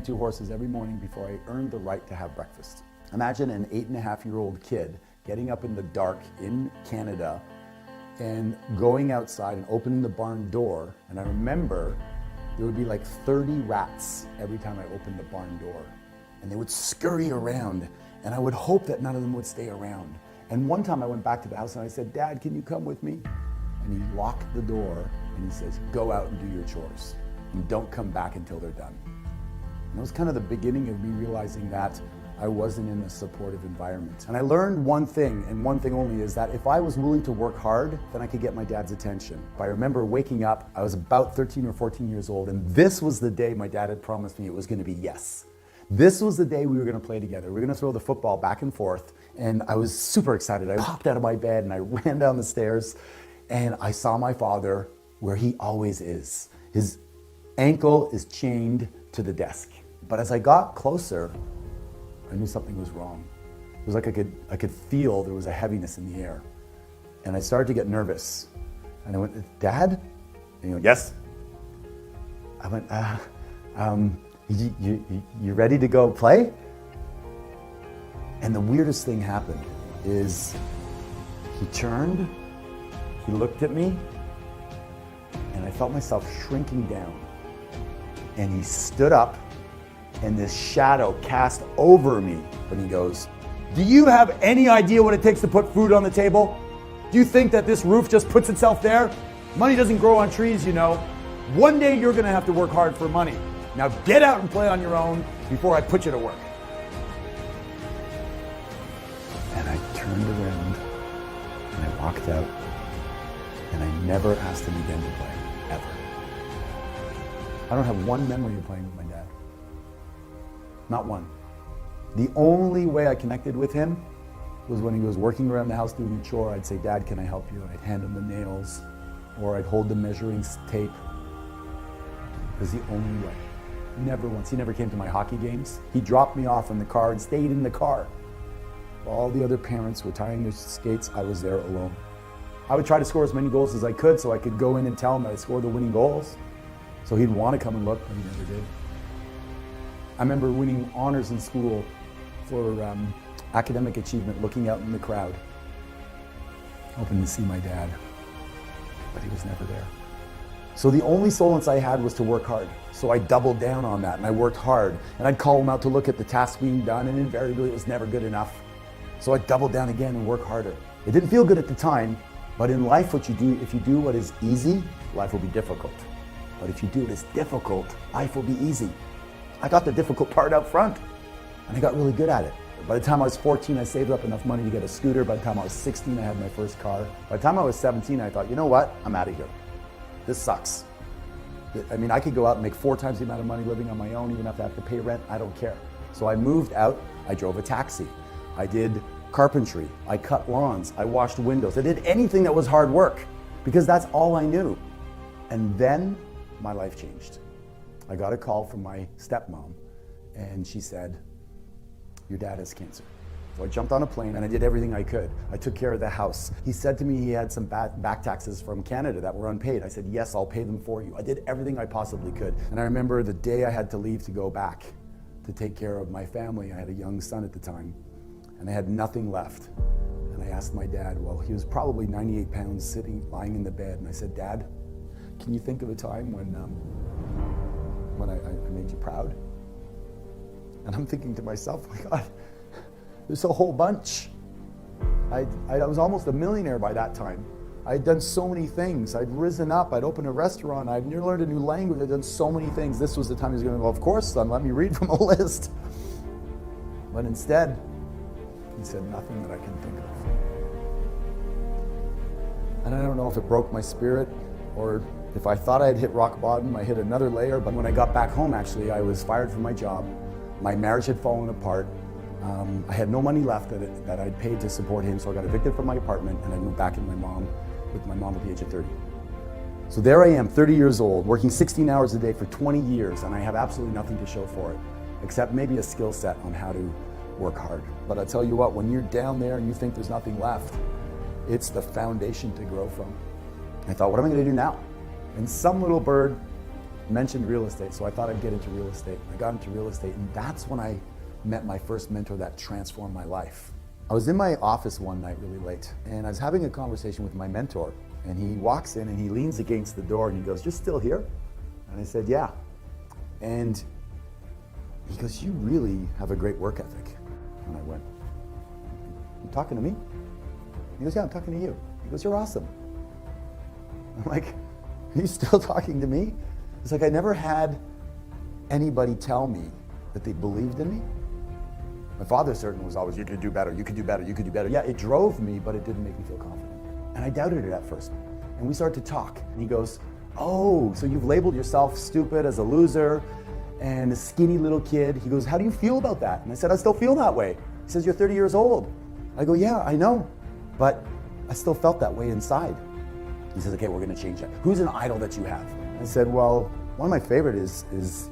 2 horses every morning before I earned the right to have breakfast. Imagine an 8.5-year-old kid getting up in the dark in Canada and going outside and opening the barn door. And I remember there would be like 30 rats every time I opened the barn door. And they would scurry around, and I would hope that none of them would stay around. And one time I went back to the house and I said, "Dad, can you come with me?" And he locked the door and he says, "Go out and do your chores and don't come back until they're done." And it was kind of the beginning of me realizing that I wasn't in a supportive environment. And I learned one thing, and one thing only, is that if I was willing to work hard, then I could get my dad's attention. I remember waking up, I was about 13 or 14 years old, and this was the day my dad had promised me it was gonna be yes. This was the day we were gonna play together. We were gonna throw the football back and forth, and I was super excited. I popped out of my bed and I ran down the stairs, and I saw my father where he always is. His ankle is chained to the desk. But as I got closer, I knew something was wrong. It was like I could feel there was a heaviness in the air. And I started to get nervous. And I went, "Dad?" And he went, "Yes." I went, you ready to go play?" And the weirdest thing happened is he turned, he looked at me, and I felt myself shrinking down. And he stood up, and this shadow cast over me, and he goes, "Do you have any idea what it takes to put food on the table? Do you think that this roof just puts itself there? Money doesn't grow on trees, you know. One day you're gonna have to work hard for money. Now get out and play on your own before I put you to work." And I turned around and I walked out, and I never asked him again to play, ever. I don't have one memory of playing with my dad. Not one. The only way I connected with him was when he was working around the house doing a chore. I'd say, "Dad, can I help you?" And I'd hand him the nails, or I'd hold the measuring tape. It was the only way. Never once. He never came to my hockey games. He dropped me off in the car and stayed in the car. While all the other parents were tying their skates, I was there alone. I would try to score as many goals as I could so I could go in and tell him that I scored the winning goals. So he'd want to come and look, but he never did. I remember winning honors in school for academic achievement, looking out in the crowd, hoping to see my dad, but he was never there. So the only solace I had was to work hard. So I doubled down on that, and I worked hard, and I'd call him out to look at the task being done, and invariably it was never good enough. So I doubled down again and worked harder. It didn't feel good at the time, but in life what you do, if you do what is easy, life will be difficult. But if you do what is difficult, life will be easy. I got the difficult part up front, and I got really good at it. By the time I was 14, I saved up enough money to get a scooter. By the time I was 16, I had my first car. By the time I was 17, I thought, you know what? I'm out of here. This sucks. I mean, I could go out and make 4 times the amount of money living on my own, even if I have to pay rent, I don't care. So I moved out, I drove a taxi. I did carpentry, I cut lawns, I washed windows. I did anything that was hard work, because that's all I knew. And then my life changed. I got a call from my stepmom, and she said, "Your dad has cancer." So I jumped on a plane and I did everything I could. I took care of the house. He said to me he had some back taxes from Canada that were unpaid. I said, "Yes, I'll pay them for you." I did everything I possibly could. And I remember the day I had to leave to go back to take care of my family. I had a young son at the time, and I had nothing left. And I asked my dad, well, he was probably 98 pounds lying in the bed. And I said, "Dad, can you think of a time when I made you proud?" And I'm thinking to myself, my God, there's a whole bunch. I was almost a millionaire by that time. I'd done so many things. I'd risen up, I'd opened a restaurant, I'd learned a new language, I'd done so many things. This was the time he was going to go, "Of course, son, let me read from a list." But instead, he said nothing that I can think of. And I don't know if it broke my spirit, or if I thought I had hit rock bottom, I hit another layer. But when I got back home, actually, I was fired from my job. My marriage had fallen apart. I had no money left that I'd paid to support him, so I got evicted from my apartment, and I moved back with my mom at the age of 30. So there I am, 30 years old, working 16 hours a day for 20 years, and I have absolutely nothing to show for it, except maybe a skill set on how to work hard. But I tell you what, when you're down there and you think there's nothing left, it's the foundation to grow from. I thought, what am I going to do now? And some little bird mentioned real estate, so I thought I'd get into real estate. I got into real estate, and that's when I met my first mentor that transformed my life. I was in my office one night really late, and I was having a conversation with my mentor, and he walks in and he leans against the door and he goes, "You're still here?" And I said, "Yeah." And he goes, "You really have a great work ethic." And I went, "You talking to me?" He goes, "Yeah, I'm talking to you." He goes, "You're awesome." I'm like, "Are you still talking to me?" It's like I never had anybody tell me that they believed in me. My father certainly was always, "You could do better, you could do better, you could do better." Yeah, it drove me, but it didn't make me feel confident. And I doubted it at first. And we started to talk, and he goes, "Oh, so you've labeled yourself stupid, as a loser, and a skinny little kid." He goes, "How do you feel about that?" And I said, "I still feel that way." He says, "You're 30 years old." I go, "Yeah, I know, but I still felt that way inside." He says, "Okay, we're gonna change that. Who's an idol that you have?" I said, "Well, one of my favorite is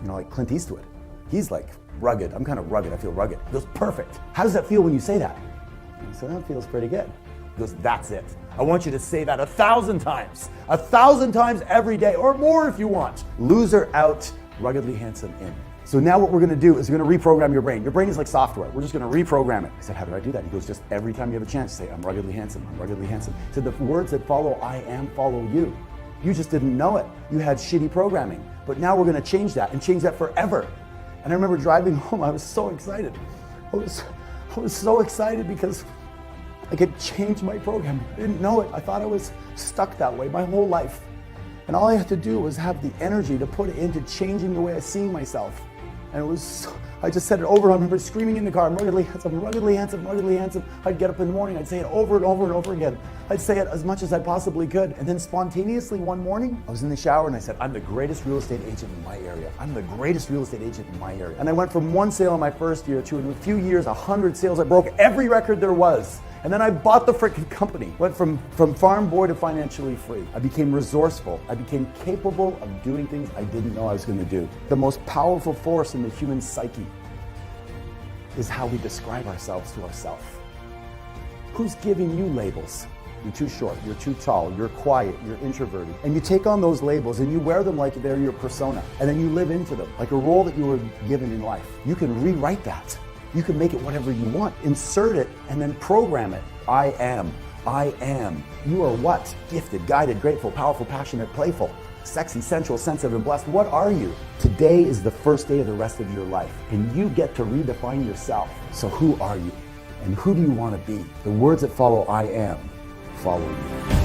like Clint Eastwood. He's like rugged. I'm kind of rugged. I feel rugged." He goes, "Perfect. How does that feel when you say that?" I said, "That feels pretty good." He goes, "That's it. I want you to say that 1,000 times. 1,000 times every day, or more if you want. Loser out, ruggedly handsome in." So now what we're gonna do is we're gonna reprogram your brain. Your brain is like software. We're just gonna reprogram it. I said, "How did I do that?" He goes, "Just every time you have a chance, say, 'I'm ruggedly handsome, I'm ruggedly handsome.'" He said, "The words that follow I am follow you. You just didn't know it. You had shitty programming. But now we're gonna change that and change that forever." And I remember driving home, I was so excited. I was so excited because I could change my program. I didn't know it. I thought I was stuck that way my whole life. And all I had to do was have the energy to put it into changing the way I see myself. And I just said it over. I remember screaming in the car, "I'm ruggedly handsome, ruggedly handsome, ruggedly handsome." I'd get up in the morning, I'd say it over and over and over again. I'd say it as much as I possibly could. And then spontaneously one morning, I was in the shower and I said, "I'm the greatest real estate agent in my area. I'm the greatest real estate agent in my area." And I went from one sale in my first year to in a few years, 100 sales. I broke every record there was. And then I bought the freaking company. Went from farm boy to financially free. I became resourceful. I became capable of doing things I didn't know I was gonna do. The most powerful force in the human psyche is how we describe ourselves to ourselves. Who's giving you labels? You're too short, you're too tall, you're quiet, you're introverted. And you take on those labels and you wear them like they're your persona. And then you live into them, like a role that you were given in life. You can rewrite that. You can make it whatever you want. Insert it and then program it. I am. I am. You are what? Gifted, guided, grateful, powerful, passionate, playful, sexy, sensual, sensitive, and blessed. What are you? Today is the first day of the rest of your life, and you get to redefine yourself. So who are you? And who do you want to be? The words that follow I am follow you.